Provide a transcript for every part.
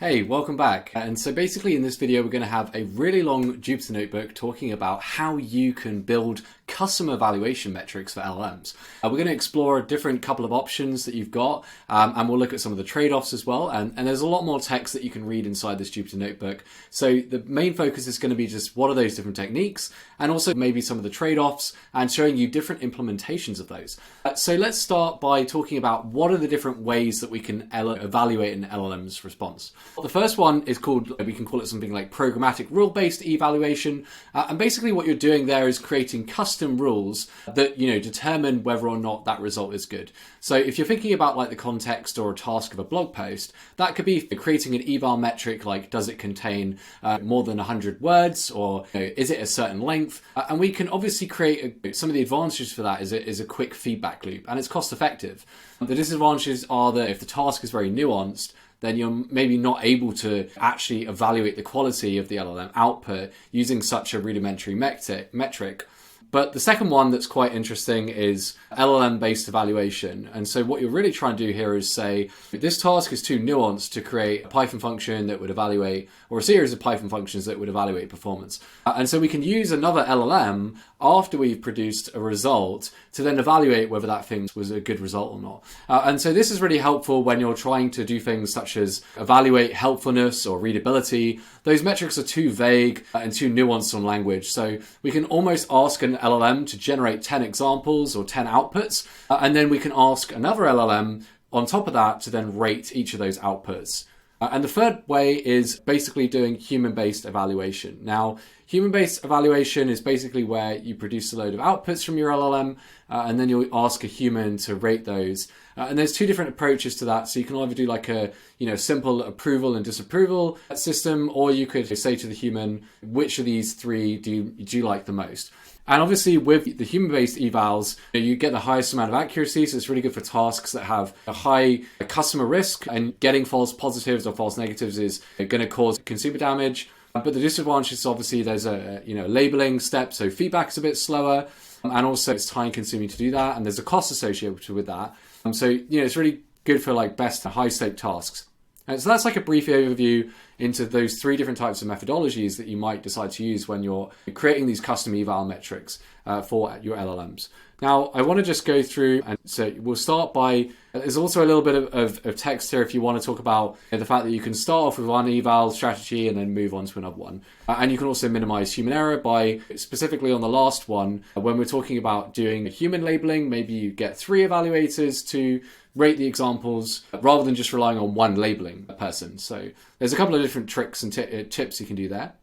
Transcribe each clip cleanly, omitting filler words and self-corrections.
Hey, welcome back. And so basically in this video, we're going to have a really long Jupyter notebook talking about how you can build custom evaluation metrics for LLMs. We're going to explore a different couple of options that you've got, and we'll look at some of the trade-offs as well. And there's a lot more text that you can read inside this Jupyter notebook. So the main focus is going to be just what are those different techniques, and also maybe some of the trade-offs and showing you different implementations of those. So let's start by talking about what are the different ways that we can evaluate an LLM's response. The first one is we can call it something like programmatic rule-based evaluation. And basically what you're doing there is creating custom rules that, determine whether or not that result is good. So if you're thinking about like the context or a task of a blog post, that could be creating an eval metric like does it contain more than 100 words, or is it a certain length? And we can obviously create some of the advantages for that is a quick feedback loop, and it's cost effective. The disadvantages are that if the task is very nuanced, then you're maybe not able to actually evaluate the quality of the LLM output using such a rudimentary metric. But the second one that's quite interesting is LLM-based evaluation. And so what you're really trying to do here is say, this task is too nuanced to create a Python function that would evaluate, or a series of Python functions that would evaluate performance. And so we can use another LLM after we've produced a result to then evaluate whether that thing was a good result or not. And so this is really helpful when you're trying to do things such as evaluate helpfulness or readability. Those metrics are too vague and too nuanced on language. So we can almost ask an LLM to generate 10 examples or 10 outputs, and then we can ask another LLM on top of that to then rate each of those outputs. And the third way is basically doing human-based evaluation. Now, human-based evaluation is basically where you produce a load of outputs from your LLM, and then you'll ask a human to rate those. And there's two different approaches to that. So you can either do like a simple approval and disapproval system, or you could say to the human, which of these three do you like the most? And obviously with the human-based evals, you get the highest amount of accuracy, so it's really good for tasks that have a high customer risk, and getting false positives or false negatives is going to cause consumer damage. But the disadvantage is obviously there's a labeling step, so feedback is a bit slower, and also it's time consuming to do that, and there's a cost associated with that. So it's really good for like best high-stake tasks. So that's like a brief overview into those three different types of methodologies that you might decide to use when you're creating these custom eval metrics for your LLMs. Now, I want to just go through, and so we'll start by, there's also a little bit of text here if you want to talk about the fact that you can start off with one eval strategy and then move on to another one. And you can also minimize human error by, specifically on the last one, when we're talking about doing human labeling, maybe you get 3 evaluators to rate the examples rather than just relying on one labeling person. So there's a couple of different tricks and tips you can do there.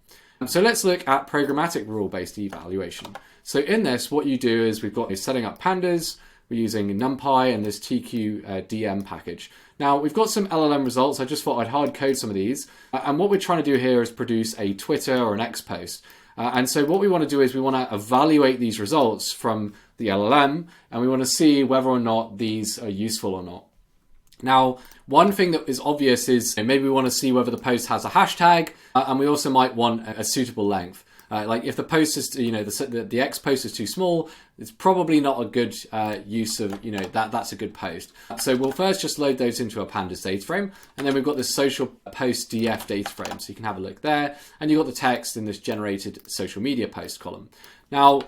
So let's look at programmatic rule-based evaluation. So in this, what you do is we've got setting up pandas, we're using NumPy and this TQDM package. Now we've got some LLM results. I just thought I'd hard code some of these. And what we're trying to do here is produce a Twitter or an X post. And so what we want to do is we want to evaluate these results from the LLM, and we want to see whether or not these are useful or not. Now, one thing that is obvious is maybe we want to see whether the post has a hashtag, and we also might want a suitable length. Like if the post is, the X post is too small, it's probably not a good use of, that's a good post. So we'll first just load those into a pandas data frame, and then we've got this social post df data frame. So you can have a look there, and you've got the text in this generated social media post column. Now,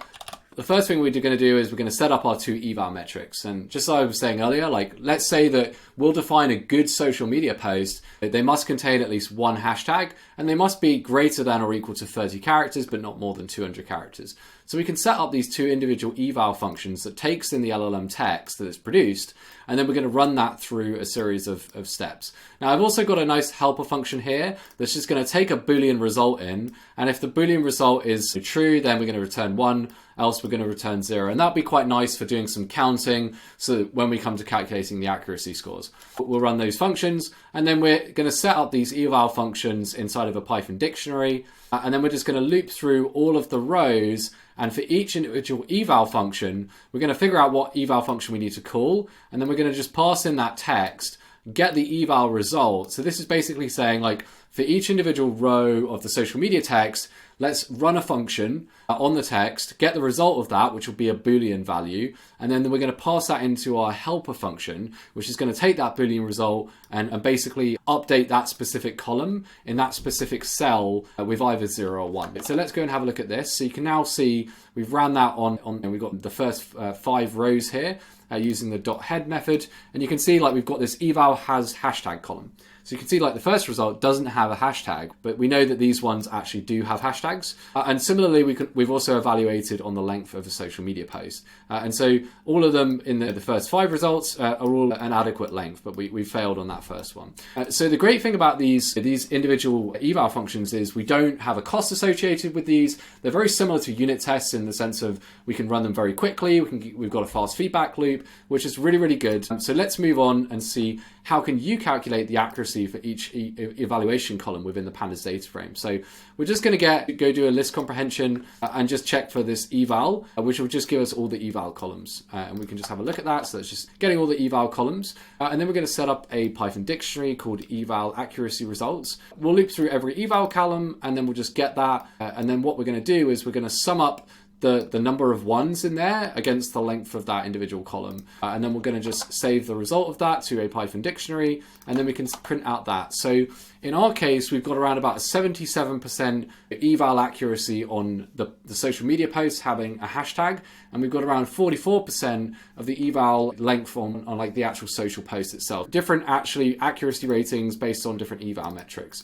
the first thing we're going to do is we're going to set up our 2 eval metrics. And just like I was saying earlier, like let's say that we'll define a good social media post. They must contain at least 1 hashtag, and they must be greater than or equal to 30 characters, but not more than 200 characters. So we can set up these 2 individual eval functions that takes in the LLM text that is produced, and then we're going to run that through a series of steps. Now I've also got a nice helper function here that's just going to take a Boolean result in, and if the Boolean result is true, then we're going to return 1, else we're going to return 0. And that'd be quite nice for doing some counting, so that when we come to calculating the accuracy scores. We'll run those functions, and then we're going to set up these eval functions inside of a Python dictionary, and then we're just going to loop through all of the rows, and for each individual eval function, we're going to figure out what eval function we need to call, and then we're going to just pass in that text get the eval result. So this is basically saying, like, for each individual row of the social media text, let's run a function on the text, get the result of that, which will be a Boolean value, and then we're going to pass that into our helper function, which is going to take that Boolean result and basically update that specific column in that specific cell with either 0 or 1. So let's go and have a look at this. So you can now see we've ran that on and we've got the first 5 rows here using the .head method, and you can see like we've got this eval has hashtag column. So you can see like the first result doesn't have a hashtag, but we know that these ones actually do have hashtags. And similarly, we've also evaluated on the length of a social media post. And so all of them in the first 5 results are all an adequate length, but we failed on that first one. So the great thing about these individual eval functions is we don't have a cost associated with these. They're very similar to unit tests in the sense of we can run them very quickly. We've got a fast feedback loop, which is really, really good. So let's move on and see how can you calculate the accuracy for each evaluation column within the pandas data frame. So we're just going to go do a list comprehension and just check for this eval, which will just give us all the eval columns. And we can just have a look at that. So it's just getting all the eval columns. And then we're going to set up a Python dictionary called eval accuracy results. We'll loop through every eval column and then we'll just get that. And then what we're going to do is we're going to sum up the number of ones in there against the length of that individual column. And then we're going to just save the result of that to a Python dictionary, and then we can print out that. So in our case, we've got around about a 77% eval accuracy on the social media posts having a hashtag, and we've got around 44% of the eval length on like the actual social post itself. Different actually accuracy ratings based on different eval metrics.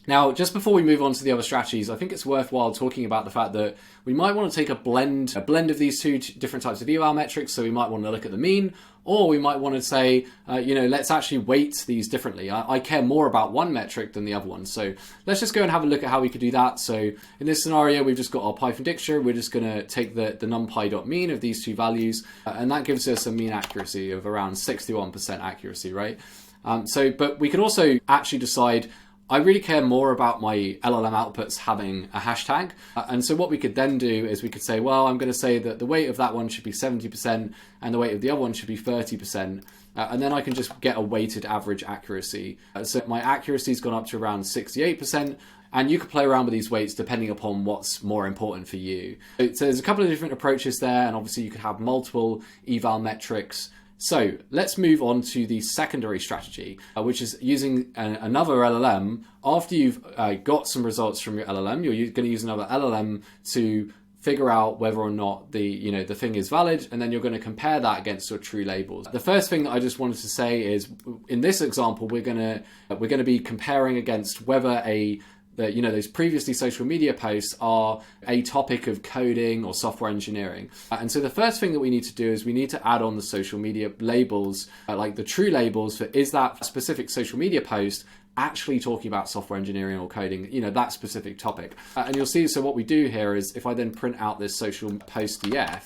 Now, just before we move on to the other strategies, I think it's worthwhile talking about the fact that we might want to take a blend of these two different types of eval metrics. So we might want to look at the mean, or we might want to say, let's actually weight these differently. I care more about one metric than the other one. So let's just go and have a look at how we could do that. So in this scenario, we've just got our Python dictionary. We're just going to take the numpy.mean of these two values, and that gives us a mean accuracy of around 61% accuracy, right? But we could also actually decide, I really care more about my LLM outputs having a hashtag. And so what we could then do is we could say, well, I'm going to say that the weight of that one should be 70% and the weight of the other one should be 30%. And then I can just get a weighted average accuracy. So my accuracy's gone up to around 68%. And you could play around with these weights depending upon what's more important for you. So there's a couple of different approaches there. And obviously you could have multiple eval metrics. So let's move on to the secondary strategy, which is using another LLM. After you've got some results from your LLM, you're going to use another LLM to figure out whether or not the thing is valid, and then you're going to compare that against your true labels. The first thing that I just wanted to say is, in this example, we're going to be comparing against whether those previously social media posts are a topic of coding or software engineering. And so the first thing that we need to do is we need to add on the social media labels, like the true labels for, is that specific social media post actually talking about software engineering or coding, that specific topic. And you'll see, so what we do here is if I then print out this social post df,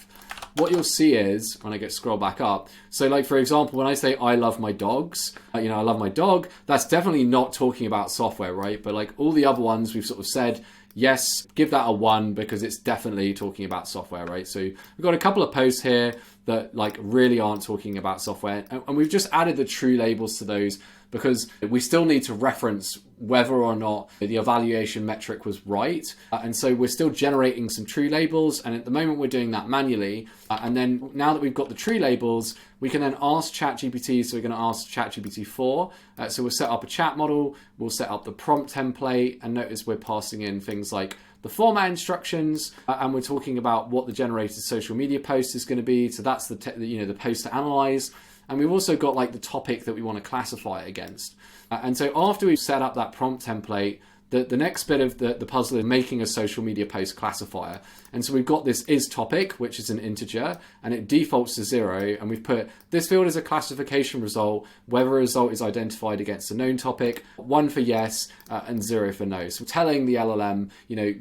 what you'll see is, when I scroll back up, so like for example, when I say I love my dogs, I love my dog, that's definitely not talking about software, right? But like all the other ones we've sort of said, yes, give that a 1 because it's definitely talking about software, right? So we've got a couple of posts here that like really aren't talking about software, and we've just added the true labels to those because we still need to reference whether or not the evaluation metric was right. And so we're still generating some true labels. And at the moment we're doing that manually. And then now that we've got the true labels, we can then ask ChatGPT. So we're going to ask ChatGPT 4. So we'll set up a chat model. We'll set up the prompt template. And notice we're passing in things like the format instructions, and we're talking about what the generated social media post is going to be. So that's the post to analyze. And we've also got like the topic that we want to classify it against. And so after we've set up that prompt template, the next bit of the puzzle is making a social media post classifier. And so we've got this is topic, which is an integer, and it defaults to 0. And we've put this field as a classification result, whether a result is identified against a known topic, 1 for yes, and 0 for no. So we're telling the LLM,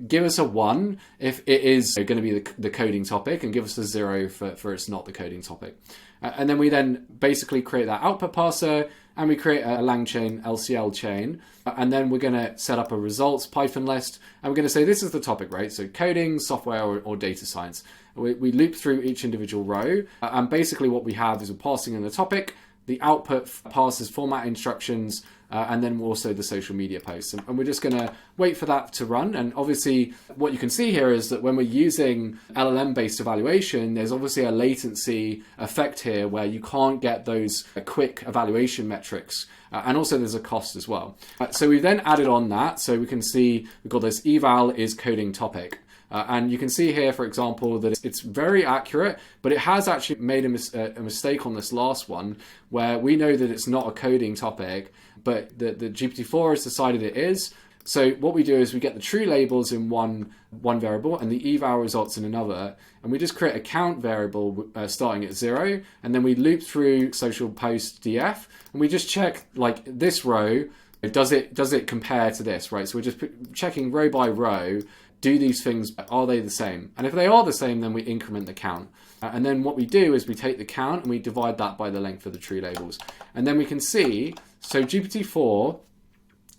give us a 1 if it is going to be the coding topic, and give us a 0 for it's not the coding topic. And then we then basically create that output parser, and we create a LangChain LCL chain. And then we're going to set up a results Python list. And we're going to say this is the topic, right? So coding, software, or data science. We loop through each individual row. And basically what we have is we're passing in the topic, the output passes format instructions, and then also the social media posts. And we're just going to wait for that to run. And obviously what you can see here is that when we're using LLM-based evaluation, there's obviously a latency effect here where you can't get those quick evaluation metrics. And also there's a cost as well. So we've then added on that. So we can see we've got this eval is coding topic. And you can see here, for example, that it's very accurate, but it has actually made a mistake on this last one where we know that it's not a coding topic, but the GPT-4 has decided it is. So what we do is we get the true labels in one variable and the eval results in another. And we just create a count variable starting at 0. And then we loop through social post df. And we just check like this row, does it compare to this, right? So we're just checking row by row. Do these things, are they the same? And if they are the same, then we increment the count. And then what we do is we take the count and we divide that by the length of the true labels. And then we can see, so GPT-4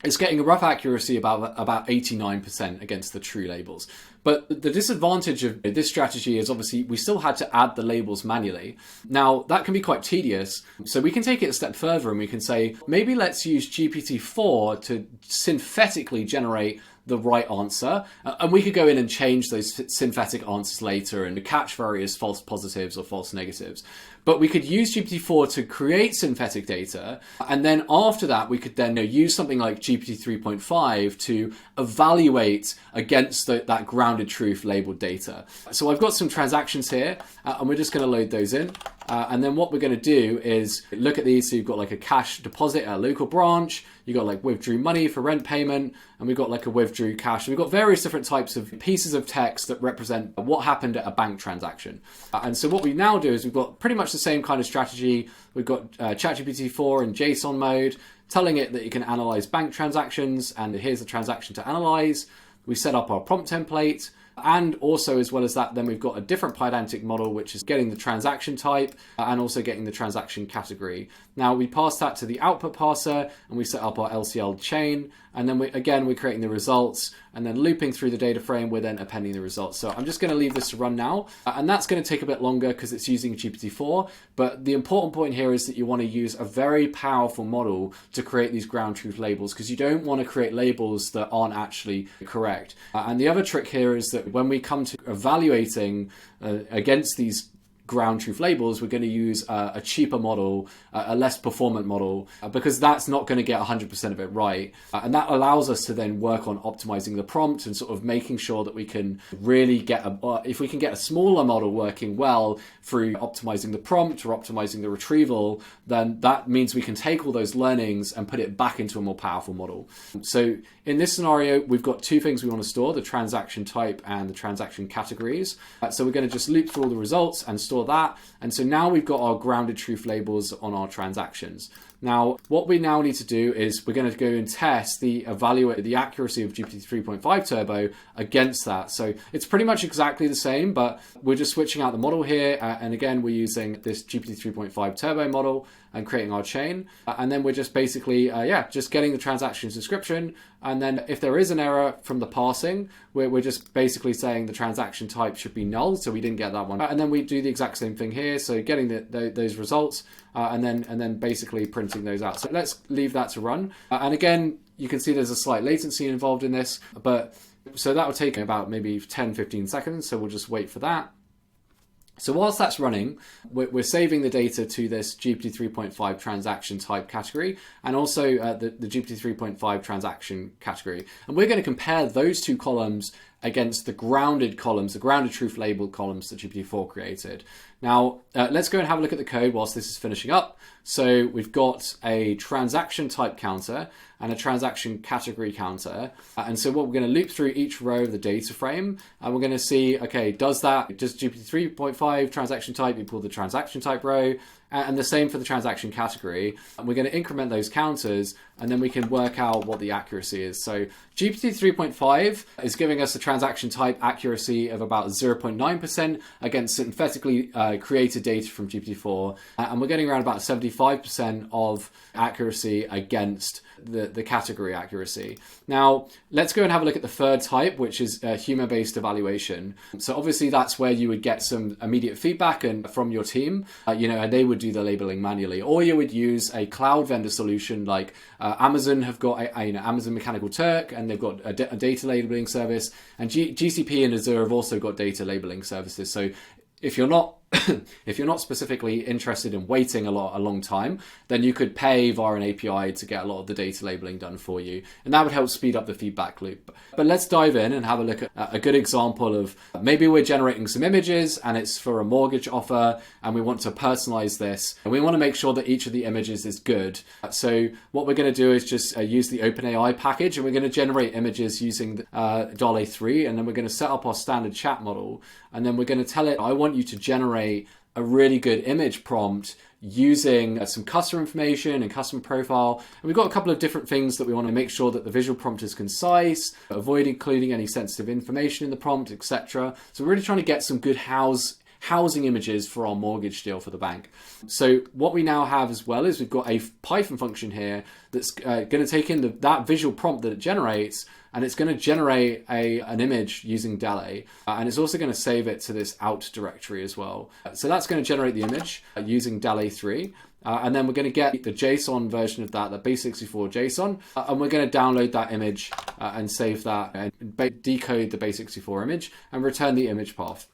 is getting a rough accuracy about 89% against the true labels. But the disadvantage of this strategy is obviously we still had to add the labels manually. Now that can be quite tedious. So we can take it a step further and we can say, maybe let's use GPT-4 to synthetically generate the right answer. And we could go in and change those synthetic answers later and catch various false positives or false negatives. But we could use GPT-4 to create synthetic data. And then after that, we could then use something like GPT 3.5 to evaluate against that grounded truth labeled data. So I've got some transactions here and we're just going to load those in. And then what we're going to do is look at these. So you've got like a cash deposit at a local branch. You got like withdrew money for rent payment, and we've got like a withdrew cash. We've got various different types of pieces of text that represent what happened at a bank transaction. And so what we now do is we've got pretty much the same kind of strategy. We've got ChatGPT-4 in JSON mode, telling it that you can analyze bank transactions, and here's the transaction to analyze. We set up our prompt template. And also, as well as that, then we've got a different Pydantic model, which is getting the transaction type and also getting the transaction category. Now we pass that to the output parser and we set up our LCL chain. And then we're creating the results and then looping through the data frame. We're then appending the results. So I'm just going to leave this to run now. And that's going to take a bit longer because it's using GPT-4. But the important point here is that you want to use a very powerful model to create these ground truth labels, because you don't want to create labels that aren't actually correct. And the other trick here is that when we come to evaluating against these ground truth labels, we're going to use a cheaper model, a less performant model, because that's not going to get 100% of it right. And that allows us to then work on optimizing the prompt and sort of making sure that we can really get if we can get a smaller model working well through optimizing the prompt or optimizing the retrieval, then that means we can take all those learnings and put it back into a more powerful model. So in this scenario, we've got two things we want to store: the transaction type and the transaction categories. So we're going to just loop through all the results and store that. And so now we've got our grounded truth labels on our transactions. Now, what we now need to do is we're going to go and test evaluate the accuracy of GPT 3.5 Turbo against that. So it's pretty much exactly the same, but we're just switching out the model here. And again, we're using this GPT 3.5 Turbo model and creating our chain. And then we're just basically, just getting the transaction description. And then if there is an error from the parsing, we're just basically saying the transaction type should be null. So we didn't get that one. And then we do the exact same thing here. So getting those results and then basically printing those out. So let's leave that to run. And again, you can see there's a slight latency involved in this, so that will take about maybe 10-15 seconds. So we'll just wait for that. So whilst that's running, we're saving the data to this GPT 3.5 transaction type category and also the GPT 3.5 transaction category. And we're going to compare those two columns against the grounded columns, the grounded truth labeled columns that GPT-4 created. Now, let's go and have a look at the code whilst this is finishing up. So we've got a transaction type counter and a transaction category counter. And so what we're going to loop through each row of the data frame, and we're going to see, okay, does GPT 3.5 transaction type equal the transaction type row? And the same for the transaction category. And we're going to increment those counters, and then we can work out what the accuracy is. So GPT 3.5 is giving us a transaction type accuracy of about 0.9% against synthetically created data from GPT-4. And we're getting around about 75% of accuracy against the category accuracy. Now, let's go and have a look at the third type, which is human-based evaluation. So obviously that's where you would get some immediate feedback and from your team, and they would would do the labeling manually, or you would use a cloud vendor solution like Amazon have got Amazon Mechanical Turk, and they've got a data labeling service, and GCP and Azure have also got data labeling services. So if you're not if you're not specifically interested in waiting a long time, then you could pay via an API to get a lot of the data labeling done for you, and that would help speed up the feedback loop. But let's dive in and have a look at a good example of maybe we're generating some images and it's for a mortgage offer, and we want to personalize this, and we want to make sure that each of the images is good. So what we're going to do is just use the OpenAI package, and we're going to generate images using DALL-E 3, and then we're going to set up our standard chat model, and then we're going to tell it, I want you to generate a really good image prompt using some customer information and customer profile. And we've got a couple of different things that we want to make sure that the visual prompt is concise, avoid including any sensitive information in the prompt, etc. So we're really trying to get some good housing images for our mortgage deal for the bank. So what we now have as well is we've got a Python function here that's going to take in that visual prompt that it generates, and it's going to generate an image using DALL-E, and it's also going to save it to this out directory as well. So that's going to generate the image using DALL-E 3. And then we're going to get the JSON version of that, the base64 JSON, and we're going to download that image and save that, and decode the base64 image and return the image path.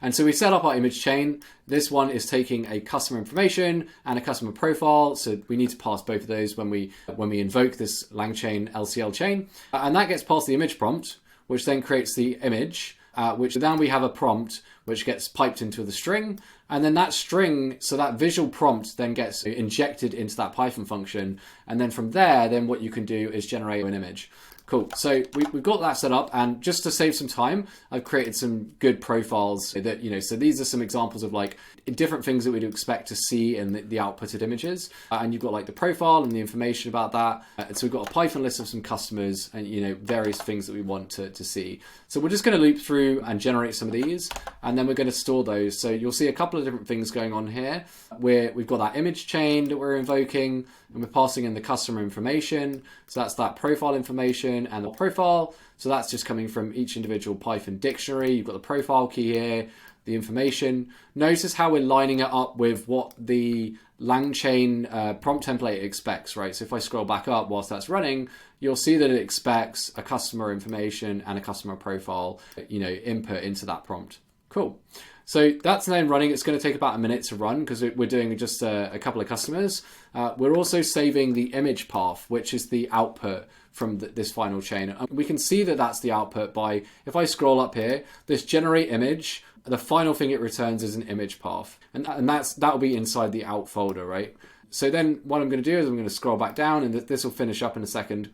And so we set up our image chain. This one is taking a customer information and a customer profile. So we need to pass both of those when we invoke this LangChain LCL chain. And that gets past the image prompt, which then creates the image, which then we have a prompt which gets piped into the string. And then that string, so that visual prompt then gets injected into that Python function. And then from there, then what you can do is generate an image. Cool. So we've got that set up, and just to save some time, I've created some good profiles that, so these are some examples of like different things that we'd expect to see in the outputted images. And you've got like the profile and the information about that. So we've got a Python list of some customers and, various things that we want to see. So we're just going to loop through and generate some of these, and then we're going to store those. So you'll see a couple of different things going on here where we've got that image chain that we're invoking, and we're passing in the customer information. So that's that profile information and the profile. So that's just coming from each individual Python dictionary. You've got the profile key here, the information. Notice how we're lining it up with what the LangChain prompt template expects, right? So if I scroll back up whilst that's running, you'll see that it expects a customer information and a customer profile, input into that prompt. Cool. So that's then running. It's going to take about a minute to run because we're doing just a couple of customers. We're also saving the image path, which is the output from this final chain. And we can see that that's the output by, if I scroll up here, this generate image, the final thing it returns is an image path. And that'll be inside the out folder, right? So then what I'm going to do is I'm going to scroll back down, and this will finish up in a second.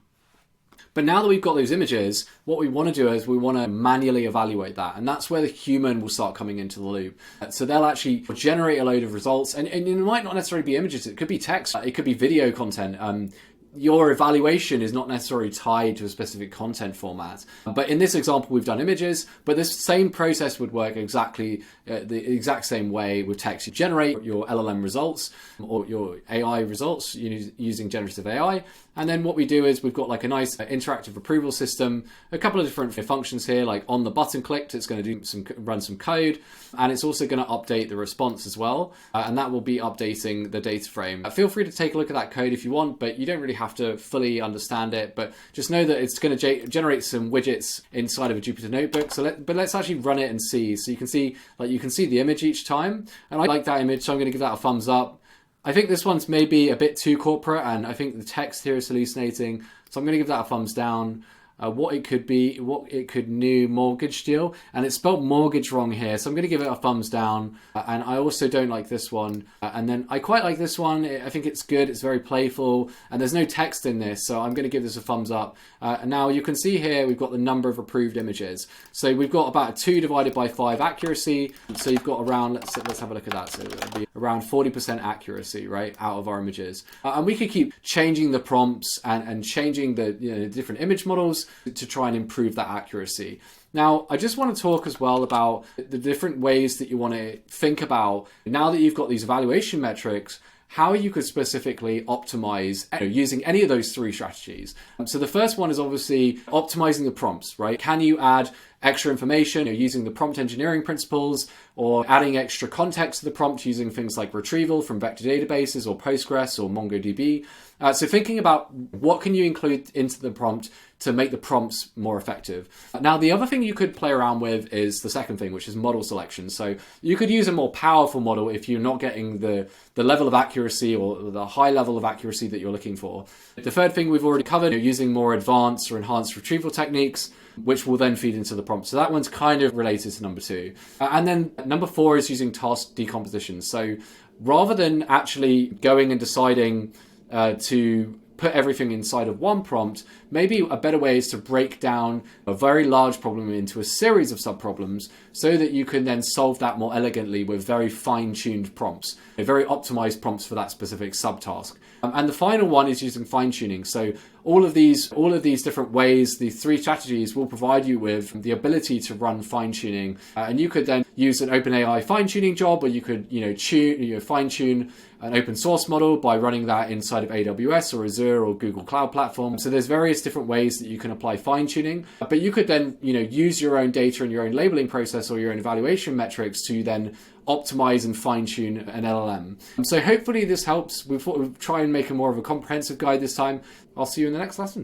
But now that we've got those images, what we want to do is we want to manually evaluate that. And that's where the human will start coming into the loop. So they'll actually generate a load of results. And it might not necessarily be images. It could be text. It could be video content. Your evaluation is not necessarily tied to a specific content format. But in this example, we've done images, but this same process would work exactly the exact same way with text. You generate your LLM results or your AI results using generative AI. And then what we do is we've got like a nice interactive approval system, a couple of different functions here, like on the button clicked, it's going to run some code, and it's also going to update the response as well. And that will be updating the data frame. Feel free to take a look at that code if you want, but you don't really have to fully understand it, but just know that it's going to generate some widgets inside of a Jupyter notebook. But let's actually run it and see. So you can see the image each time, and I like that image, so I'm going to give that a thumbs up. I think this one's maybe a bit too corporate, and I think the text here is hallucinating, so I'm going to give that a thumbs down. What it could be, new mortgage deal, and it's spelled mortgage wrong here, so I'm going to give it a thumbs down. And I also don't like this one, and then I quite like this one. I think it's good, it's very playful, and there's no text in this, so I'm going to give this a thumbs up. And now you can see here we've got the number of approved images, so we've got about a 2 divided by 5 accuracy, so you've got around, let's have a look at that, so it'll be around 40% accuracy, right, out of our images. And we could keep changing the prompts and changing the different image models to try and improve that accuracy. Now, I just want to talk as well about the different ways that you want to think about, now that you've got these evaluation metrics, how you could specifically optimize using any of those 3 strategies. So the first one is obviously optimizing the prompts, right? Can you add extra information, using the prompt engineering principles, or adding extra context to the prompt using things like retrieval from vector databases or Postgres or MongoDB. So thinking about what can you include into the prompt to make the prompts more effective. Now, the other thing you could play around with is the second thing, which is model selection. So you could use a more powerful model if you're not getting the level of accuracy or the high level of accuracy that you're looking for. The third thing we've already covered, using more advanced or enhanced retrieval techniques, which will then feed into the prompt. So that one's kind of related to number 2. And then number 4 is using task decomposition. So rather than actually going and deciding to put everything inside of one prompt, maybe a better way is to break down a very large problem into a series of subproblems so that you can then solve that more elegantly with very fine-tuned prompts, very optimized prompts for that specific subtask. And the final one is using fine-tuning. So all of these different ways, these 3 strategies will provide you with the ability to run fine-tuning. And you could then use an OpenAI fine-tuning job, or you could fine-tune an open source model by running that inside of AWS or Azure or Google Cloud Platform. So there's various different ways that you can apply fine-tuning, but you could then use your own data and your own labeling process or your own evaluation metrics to then optimize and fine-tune an LLM. So hopefully this helps. We thought we'd try and make a more of a comprehensive guide this time. I'll see you in the next lesson.